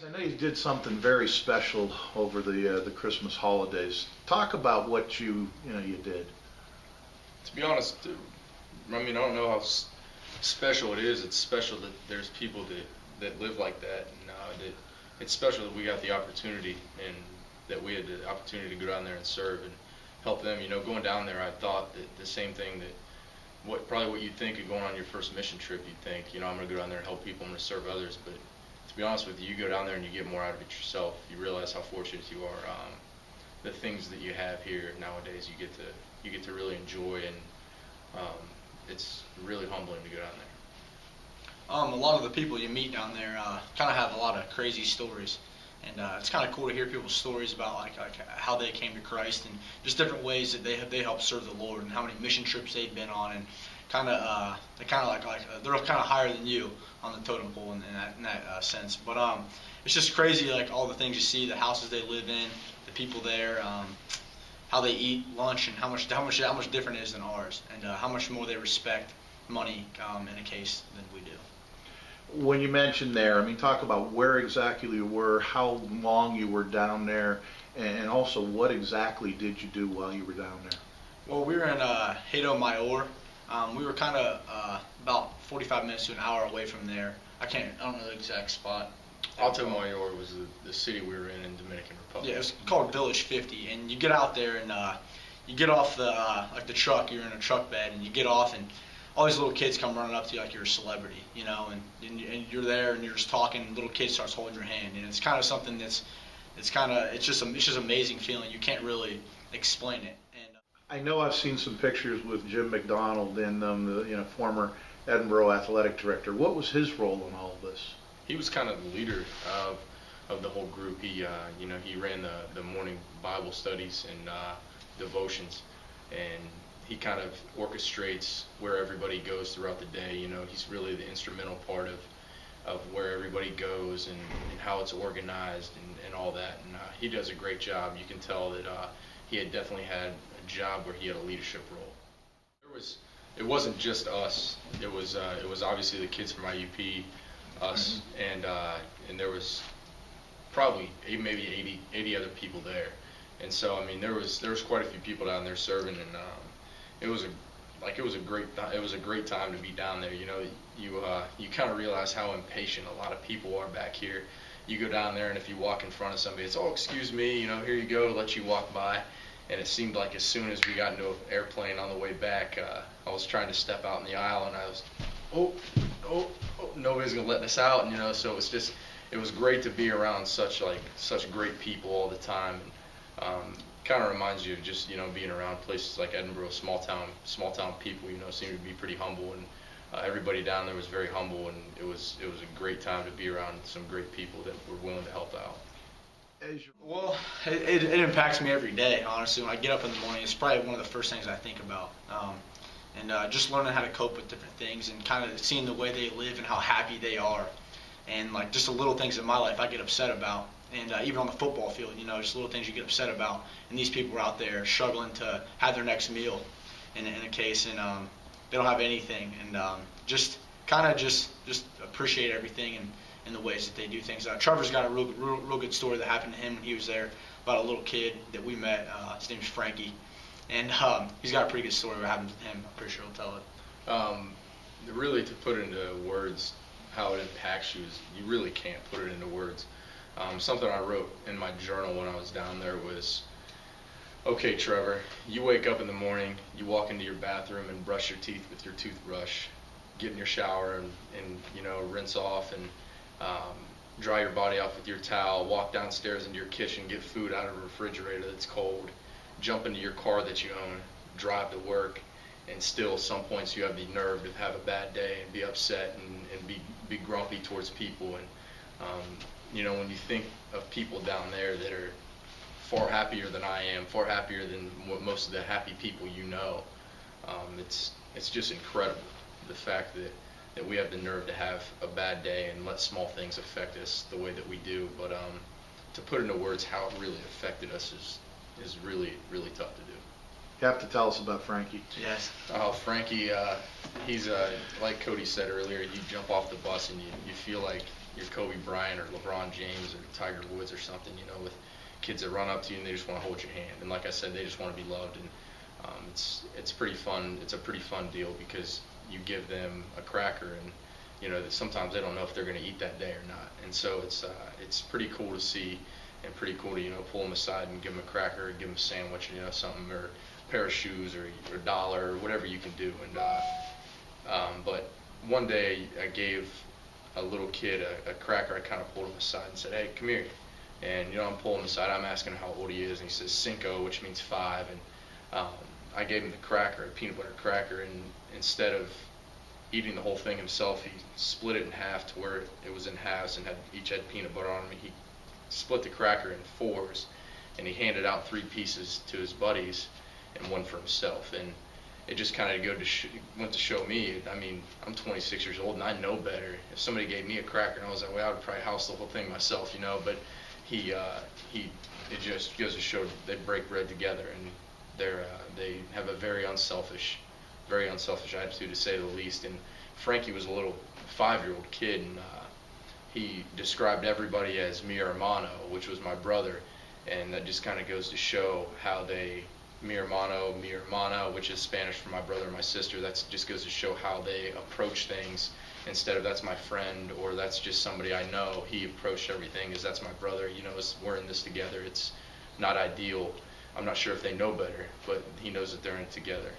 I know you did something very special over the Christmas holidays. Talk about what you did. To be honest, I mean, I don't know how special it is. It's special that there's people that live like that, and that it's special that we got the opportunity and that we had the opportunity to go down there and serve and help them. You know, going down there, I thought that the same thing that probably what you'd think of going on your first mission trip. You'd think, you know, I'm going to go down there and help people. I'm going to serve others, but to be honest with you, you go down there and you get more out of it yourself. You realize how fortunate you are. The things that you have here nowadays, you get to really enjoy, and it's really humbling to go down there. A lot of the people you meet down there kind of have a lot of crazy stories, and it's kind of cool to hear people's stories about like how they came to Christ and just different ways that they help serve the Lord and how many mission trips they've been on, and they kind of they're kind of higher than you on the totem pole in that sense. But it's just crazy, like all the things you see, the houses they live in, the people there, how they eat lunch, and how much different it is than ours, and how much more they respect money in a case than we do. When you mentioned there, I mean, talk about where exactly you were, how long you were down there, and also what exactly did you do while you were down there? Well, we were in Hato Mayor. We were kind of about 45 minutes to an hour away from there. I don't know the exact spot. Alto Mayor was the city we were in Dominican Republic. Yeah, it was called Village 50, and you get out there and you get off the truck. You're in a truck bed, and you get off, and all these little kids come running up to you like you're a celebrity, you know, and you're there and you're just talking, and little kid starts holding your hand, and it's kind of something it's just amazing feeling. You can't really explain it. And I know I've seen some pictures with Jim McDonald in them, the former Edinboro athletic director. What was his role in all of this? He was kind of the leader of the whole group. He ran the morning Bible studies and devotions, and he kind of orchestrates where everybody goes throughout the day. You know, he's really the instrumental part of where everybody goes and how it's organized and all that. And he does a great job. You can tell that he had definitely had a job where he had a leadership role. It wasn't just us. It was obviously the kids from IUP, us, and there was probably maybe 80 other people there. And so I mean there was quite a few people down there serving, and it was a great time to be down there. You know, you kind of realize how impatient a lot of people are back here. You go down there, and if you walk in front of somebody, it's, oh, excuse me, you know, here you go, let you walk by. And it seemed like as soon as we got into an airplane on the way back, I was trying to step out in the aisle, and I was, nobody's gonna let us out, and you know, so it was great to be around such great people all the time. And, kind of reminds you of just, you know, being around places like Edinboro, small town people, you know, seem to be pretty humble, and everybody down there was very humble, and it was a great time to be around some great people that were willing to help out. Well, it impacts me every day, honestly. When I get up in the morning, it's probably one of the first things I think about, and just learning how to cope with different things and kind of seeing the way they live and how happy they are, and like just the little things in my life I get upset about. And even on the football field, you know, just little things you get upset about. And these people are out there struggling to have their next meal in a case, and they don't have anything. And just appreciate everything and the ways that they do things. Trevor's got a real good story that happened to him when he was there about a little kid that we met. His name's Frankie. And he's got a pretty good story what happened to him. I'm pretty sure he'll tell it. Really, to put into words how it impacts you is you really can't put it into words. Something I wrote in my journal when I was down there was, okay, Trevor, you wake up in the morning, you walk into your bathroom and brush your teeth with your toothbrush, get in your shower and you know, rinse off and dry your body off with your towel, walk downstairs into your kitchen, get food out of a refrigerator that's cold, jump into your car that you own, drive to work, and still some points you have the nerve to have a bad day and be upset and be grumpy towards people. And you know, when you think of people down there that are far happier than I am, far happier than most of the happy people you know, it's just incredible, the fact that we have the nerve to have a bad day and let small things affect us the way that we do. But to put into words how it really affected us is really, really tough to do. You have to tell us about Frankie. Yes. Oh, Frankie, he's like Cody said earlier, you jump off the bus and you feel like you're Kobe Bryant or LeBron James or Tiger Woods or something, you know, with kids that run up to you and they just want to hold your hand. And like I said, they just want to be loved. And it's pretty fun. It's a pretty fun deal because you give them a cracker, and you know that sometimes they don't know if they're going to eat that day or not. And so it's pretty cool to see, and pretty cool to, you know, pull them aside and give them a cracker, give them a sandwich, you know, something, or a pair of shoes, or a dollar, or whatever you can do. And but one day I gave a little kid a cracker. I kind of pulled him aside and said, "Hey, come here." And you know, I'm pulling him aside. I'm asking him how old he is, and he says cinco, which means 5. And I gave him the cracker, a peanut butter cracker, and instead of eating the whole thing himself, he split it in half to where it was in halves and each had peanut butter on them. He split the cracker in 4s, and he handed out 3 pieces to his buddies and 1 for himself. And it just kind of went to show me, I mean, I'm 26 years old and I know better. If somebody gave me a cracker and I was that way, I would probably house the whole thing myself, you know. But it just goes to show they break bread together, and they have a very unselfish attitude, to say the least. And Frankie was a little 5-year-old kid, and he described everybody as mi hermano, which was my brother, and that just kind of goes to show how mi hermano, mi hermana, which is Spanish for my brother and my sister. That just goes to show how they approach things. Instead of that's my friend or that's just somebody I know, he approached everything as that's my brother. You know, we're in this together. It's not ideal. I'm not sure if they know better, but he knows that they're in it together.